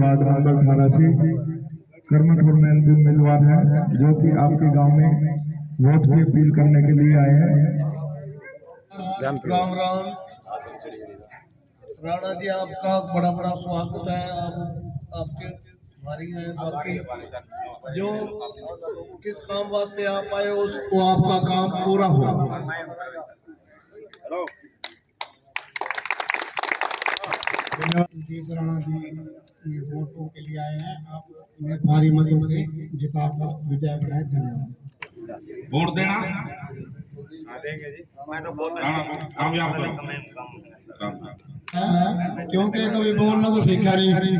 Ward number 18 से कर्मठपुर में उम्मीदवार हैं जो कि आपके गांव में वोट की अपील करने के लिए आए हैं। राम राम राणा जी, आपका बड़ा बड़ा स्वागत है। आपके भारी है, बाकी जो किस काम वास्ते आप आए उसको आपका काम पूरा हुआ। जी राणा जी ये वोटों के लिए आए हैं, आप उन्हें भारी मतों से जिताकर विजय बनाए। धन्यवाद। वोट देना देंगे जी। मैं तो कामयाब क्योंकि कभी बोलना तो सीखा नहीं,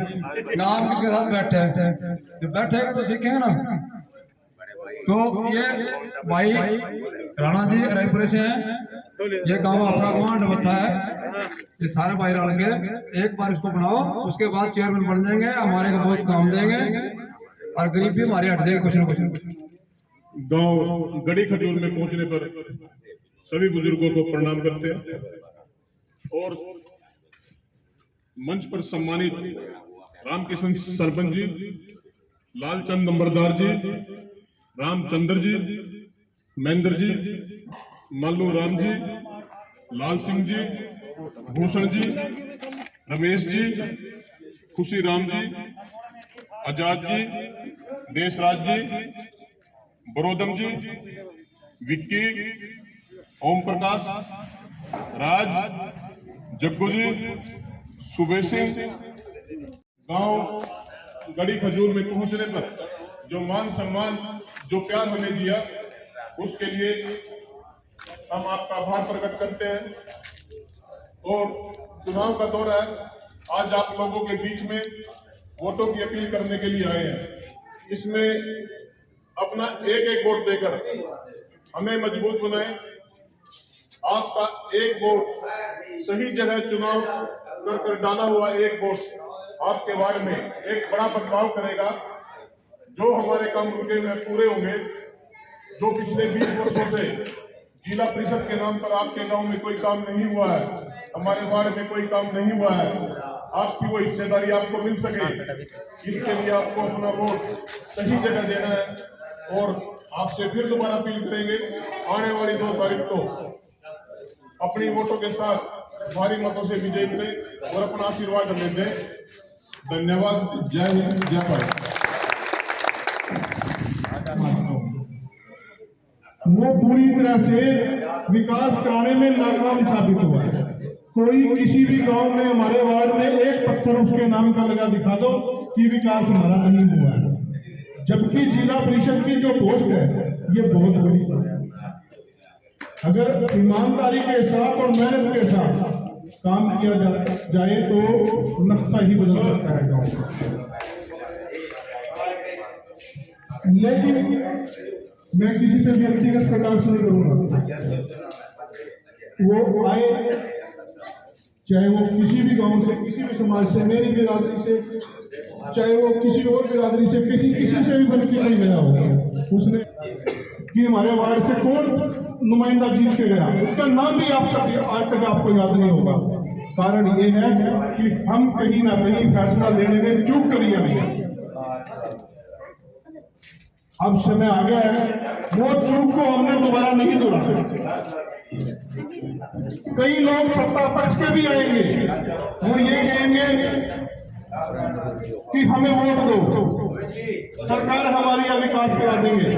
नाम किसके साथ बैठे हैं, जब बैठेगा तो सीखेंगे ना। तो ये भाई राणा जी रायपुर से हैं, ये गांव अपना गवांड होता है। ये सारे भाई रल के एक बार इसको बनाओ, उसके बाद चेयरमैन बन जाएंगे, हमारे को बहुत काम देंगे और गरीबी हमारी हट जाएगी कुछ न कुछ। गांव गड़ी खजूर में पहुंचने पर सभी बुजुर्गों को प्रणाम करते हैं और मंच पर सम्मानित रामकिशन सरपंच जी, लालचंद नंबरदार जी, रामचंद्र जी, महेंद्र जी, मल्लू राम जी, लाल सिंह जी, भूषण जी, रमेश जी, खुशी राम जी, आजाद जी, देशराज जी, बरोदम जी, विक्की, ओम प्रकाश, राज, जग्गू जी, सुबेश सिंह। गांव गड़ी खजूर में पहुंचने पर जो मान सम्मान, जो प्यार हमें दिया, उसके लिए हम आपका आभार प्रकट करते हैं। और चुनाव का दौर है, आज आप लोगों के बीच में वोटों की अपील करने के लिए आए हैं। इसमें अपना एक एक वोट देकर हमें मजबूत बनाएं। आपका एक वोट सही जगह चुनाव कर डाला हुआ एक वोट आपके वार्ड में एक बड़ा बदलाव करेगा। जो हमारे काम रुके हुए पूरे होंगे। जो पिछले 20 वर्षों से जिला परिषद के नाम पर आपके गांव में कोई काम नहीं हुआ है, हमारे वार्ड में कोई काम नहीं हुआ है, आपकी वो हिस्सेदारी आपको मिल सके, इसके लिए आपको अपना वोट सही जगह देना है। और आपसे फिर दोबारा अपील करेंगे, आने वाली 2 तारीख को अपनी वोटों के साथ भारी मतों से विजय करें और अपना आशीर्वाद हमें दें। धन्यवाद। जय हिंद, जय भारत। वो पूरी तरह से विकास कराने में नाकाम साबित हुआ है। कोई किसी भी गांव में हमारे वार्ड में एक पत्थर उसके नाम का लगा दिखा दो कि विकास हमारा नहीं हुआ है। जबकि जिला परिषद की जो पोस्ट है ये बहुत बड़ी है। अगर ईमानदारी के साथ और मेहनत के साथ काम किया जाए तो नक्शा ही बदल सकता है गांव का। लेकिन मैं किसी पे व्यक्तिगत कटाक्ष नहीं करूंगा। वो आए, चाहे वो किसी भी गांव से, किसी भी समाज से, मेरी बिरादरी से, चाहे वो किसी और बिरादरी से, किसी से भी बन के नहीं गया होगा। उसने कि हमारे वार्ड से कौन नुमाइंदा जीत के गया, उसका नाम भी आज तक आपको याद नहीं होगा। कारण ये है कि हम कहीं ना कहीं फैसला लेने में चूक कर लिया है। अब समय आ गया है, वो चूक को हमने दोबारा नहीं दोहराना। कई लोग सत्ता पक्ष के भी आएंगे, वो ये कहेंगे कि हमें वोट दो, सरकार हमारी या विकास करा देंगे।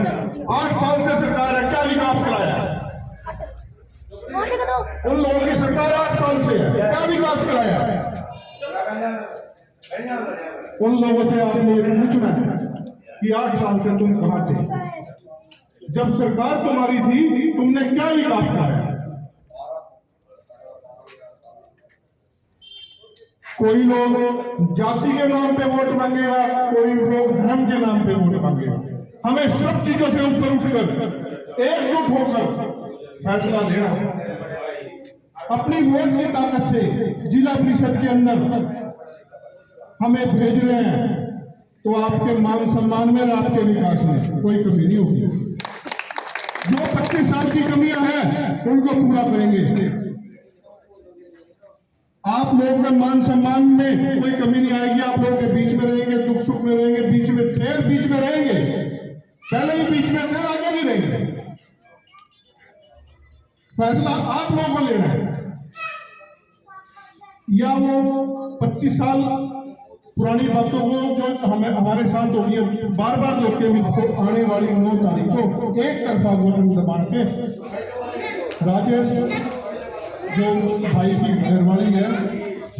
8 साल से सरकार है, क्या विकास कराया? उन लोगों की सरकार 8 साल से है, क्या विकास कराया? उन लोगों से आपने ये पूछना है कि 8 साल से तुम कहां थे? जब सरकार तुम्हारी थी तुमने क्या विकास कराया? कोई लोग जाति के नाम पे वोट मांगेगा, कोई लोग धर्म के नाम पे वोट मांगेगा। हमें सब चीजों से ऊपर उठकर एकजुट होकर फैसला लेना। अपनी वोट की ताकत से जिला परिषद के अंदर हमें भेज रहे हैं तो आपके मान सम्मान में और आपके विकास में कोई कमी नहीं होगी। जो 25 साल की कमियां हैं उनको पूरा करेंगे। आप लोगों के मान सम्मान में कोई कमी नहीं आएगी। आप लोगों के बीच में रहेंगे, दुख सुख में रहेंगे, बीच में रहेंगे, पहले ही बीच में थे, आगे नहीं रहेंगे। फैसला आप लोगों को लेना है। या वो 25 साल पुरानी बातों को जो हमारे साथ होगी, बार बार रोके तो आने वाली 9 तारीख को एक तरफा वोट दबा के राजेश जो भाई की घरवाली है,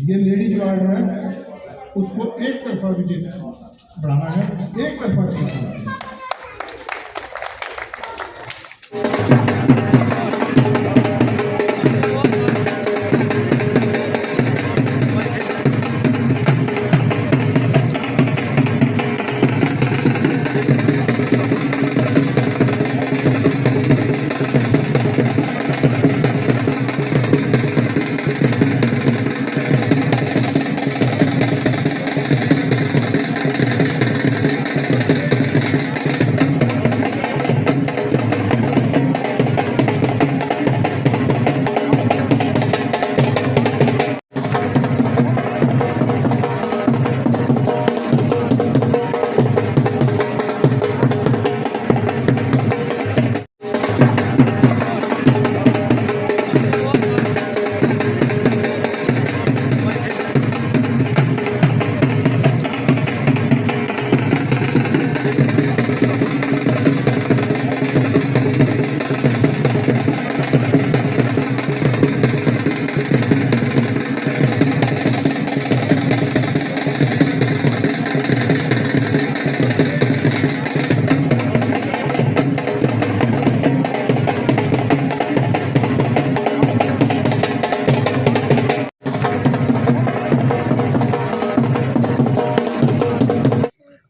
ये लेडीज वार्ड है, उसको एक तरफा विजय बढ़ाना है, एक तरफा जीतना है।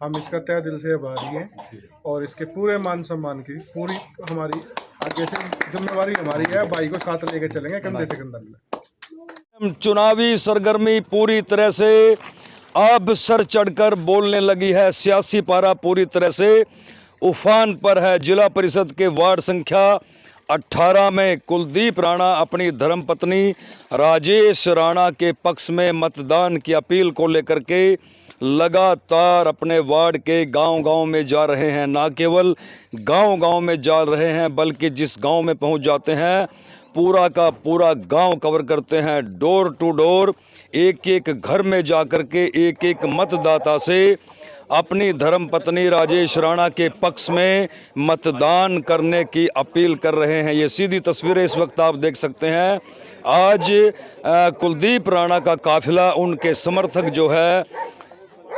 हम इसका तहे दिल से आभारी हैं और इसके पूरे मान सम्मान की पूरी हमारी आगे से जिम्मेवारी हमारी है। भाई को साथ लेके चलेंगे कंधे से कंधा मिला। चुनावी सरगर्मी पूरी तरह से अब सर चढ़कर बोलने लगी है। सियासी पारा पूरी तरह से उफान पर है। जिला परिषद के वार्ड संख्या 18 में कुलदीप राणा अपनी धर्मपत्नी राजेश राणा के पक्ष में मतदान की अपील को लेकर के लगातार अपने वार्ड के गांव-गांव में जा रहे हैं। ना केवल गांव-गांव में जा रहे हैं बल्कि जिस गांव में पहुंच जाते हैं पूरा का पूरा गांव कवर करते हैं। डोर टू डोर एक एक घर में जा कर के एक एक मतदाता से अपनी धर्मपत्नी राजेश राणा के पक्ष में मतदान करने की अपील कर रहे हैं। ये सीधी तस्वीरें इस वक्त आप देख सकते हैं। आज कुलदीप राणा का काफिला, उनके समर्थक जो है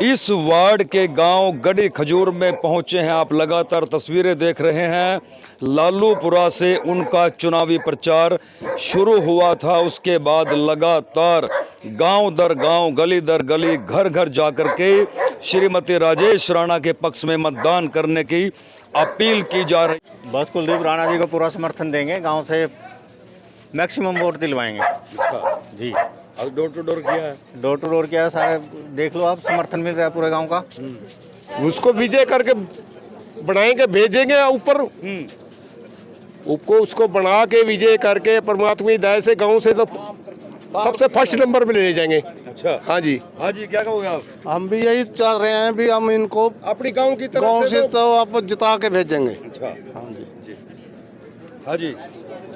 इस वार्ड के गांव गड़ी खजूर में पहुंचे हैं। आप लगातार तस्वीरें देख रहे हैं। लालूपुरा से उनका चुनावी प्रचार शुरू हुआ था। उसके बाद लगातार गांव दर गांव, गली दर गली, घर घर जाकर के श्रीमती राजेश राणा के पक्ष में मतदान करने की अपील की जा रही। बस कुलदीप राणा जी को पूरा समर्थन देंगे, गांव से मैक्सिमम वोट दिलवाएंगे जी। और डोर टू डोर किया है? डोर टू डोर किया है, सारे देख लो आप, समर्थन मिल रहा है पूरे गांव का। उसको विजय करके बनाएंगे, भेजेंगे ऊपर, उसको बना के विजय करके परमात्मा की दया से गांव से तो सबसे फर्स्ट नंबर पे ले जाएंगे। अच्छा, हाँ जी, हाँ जी, क्या कहोगे आप? हम भी यही चाह रहे हैं भी हम इनको अपनी गांव की तरफ गांव से तो आप जिता के भेजेंगे। अच्छा, हाँ जी, हाँ जी,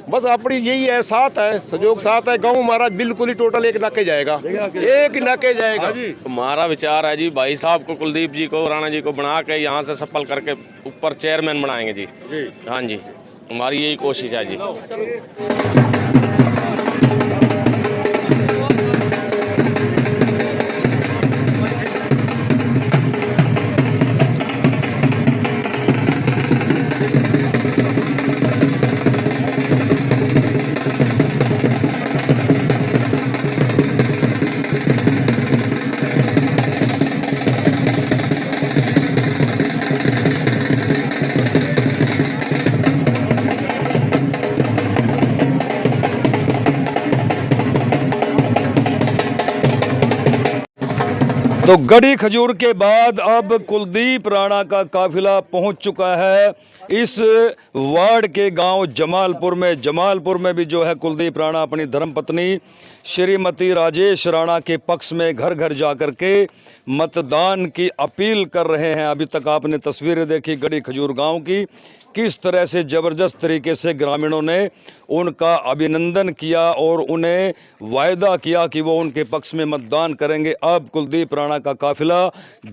बस अपनी यही है, साथ है, सहयोग साथ है। गांव हमारा बिल्कुल ही टोटल एक नाके जाएगा, एक नाके जाएगा। हमारा विचार है जी, भाई साहब को, कुलदीप जी को, राणा जी को बना के यहाँ से सफल करके ऊपर चेयरमैन बनाएंगे जी। हाँ जी, हमारी यही कोशिश है जी। तो गड़ी खजूर के बाद अब कुलदीप राणा का काफिला पहुंच चुका है इस वार्ड के गांव जमालपुर में भी जो है कुलदीप राणा अपनी धर्मपत्नी श्रीमती राजेश राणा के पक्ष में घर घर जाकर के मतदान की अपील कर रहे हैं। अभी तक आपने तस्वीरें देखी गड़ी खजूर गांव की, किस तरह से ज़बरदस्त तरीके से ग्रामीणों ने उनका अभिनंदन किया और उन्हें वायदा किया कि वो उनके पक्ष में मतदान करेंगे। अब कुलदीप राणा का काफिला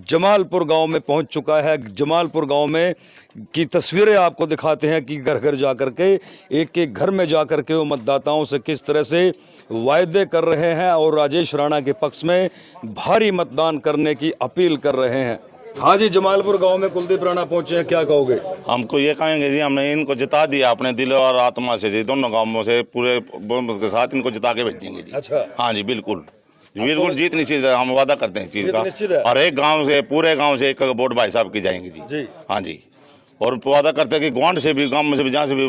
जमालपुर गांव में पहुंच चुका है। जमालपुर गांव में की तस्वीरें आपको दिखाते हैं कि घर घर जाकर के एक एक घर में जाकर के वो मतदाताओं से किस तरह से वायदे कर रहे हैं और राजेश राणा के पक्ष में भारी मतदान करने की अपील कर रहे हैं। हाँ जी, जमालपुर गांव में कुलदीप राणा पहुंचे हैं, क्या कहोगे? हमको ये कहेंगे जी, हमने इनको जिता दिया अपने दिल और आत्मा से जी, दोनों गांवों से पूरे के साथ इनको जिता के भेजेंगे जी। अच्छा, हाँ जी, बिल्कुल जीत निश्चित है, हम वादा करते हैं चीज निश्चित का। है। और एक गांव से पूरे गांव से एक वोट भाई साहब की जाएंगे जी। हाँ जी, और वादा करते हैं कि ग्वांड से भी, गांव में से भी, जहाँ से भी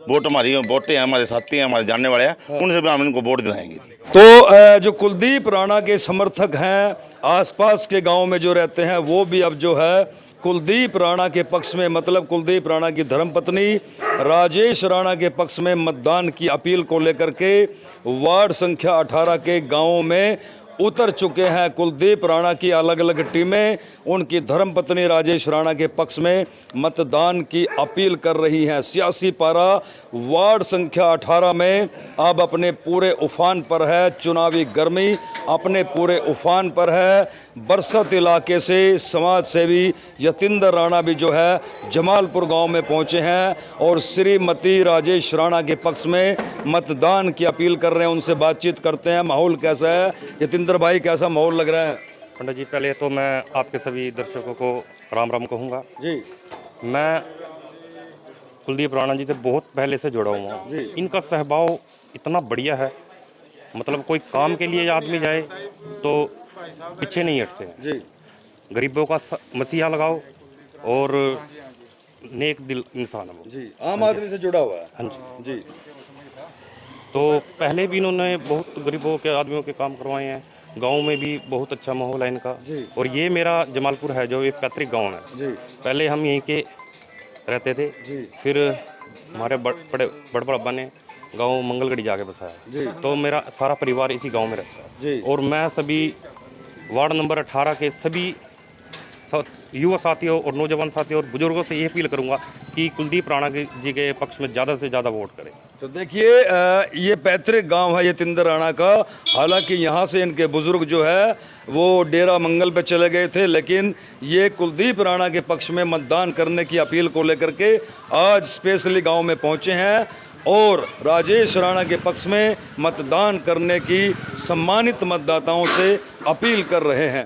वोट हमारी वोटें हैं, हमारे साथी हैं, हमारे जानने वाले हैं, उनसे भी हम इनको वोट दिलाएंगे। तो जो कुलदीप राणा के समर्थक हैं आसपास के गांव में जो रहते हैं, वो भी अब जो है कुलदीप राणा के पक्ष में, मतलब कुलदीप राणा की धर्मपत्नी राजेश राणा के पक्ष में मतदान की अपील को लेकर के वार्ड संख्या 18 के गांवों में उतर चुके हैं। कुलदीप राणा की अलग अलग टीमें उनकी धर्मपत्नी राजेश राणा के पक्ष में मतदान की अपील कर रही हैं। सियासी पारा वार्ड संख्या 18 में अब अपने पूरे उफान पर है, चुनावी गर्मी अपने पूरे उफान पर है। बरसत इलाके से समाज सेवी यतिंदर राणा भी जो है जमालपुर गांव में पहुंचे हैं और श्रीमती राजेश राणा के पक्ष में मतदान की अपील कर रहे हैं। उनसे बातचीत करते हैं। माहौल कैसा है यतिंदर भाई, कैसा माहौल लग रहा है? पंडित जी, पहले तो मैं आपके सभी दर्शकों को राम राम कहूँगा जी। मैं कुलदीप राणा जी से बहुत पहले से जुड़ा हुआ हूँ। इनका स्वभाव इतना बढ़िया है, मतलब कोई काम के लिए आदमी जाए तो पीछे नहीं हटते हैं जी। गरीबों का मसीहा लगाओ और नेक दिल इंसान है वो जी। आम आदमी से जुड़ा हुआ है। हाँ जी जी। तो पहले भी इन्होंने बहुत गरीबों के आदमियों के काम करवाए हैं। गांव में भी बहुत अच्छा माहौल है इनका जी। और ये मेरा जमालपुर है जो ये पैतृक गांव है जी। पहले हम यहीं के रहते थे जी। फिर हमारे बड़े अब्बा ने गांव मंगलगढ़ी जाके बसाया जी। तो मेरा सारा परिवार इसी गांव में रहता है जी। और मैं सभी वार्ड नंबर 18 के सभी युवा साथियों और नौजवान साथियों और बुजुर्गों से ये अपील करूंगा कि कुलदीप राणा जी के पक्ष में ज़्यादा से ज़्यादा वोट करें। तो देखिए, ये पैतृक गांव है यतिंदर राणा का। हालांकि यहाँ से इनके बुजुर्ग जो है वो डेरा मंगल पे चले गए थे, लेकिन ये कुलदीप राणा के पक्ष में मतदान करने की अपील को लेकर के आज स्पेशली गांव में पहुँचे हैं और राजेश राणा के पक्ष में मतदान करने की सम्मानित मतदाताओं से अपील कर रहे हैं।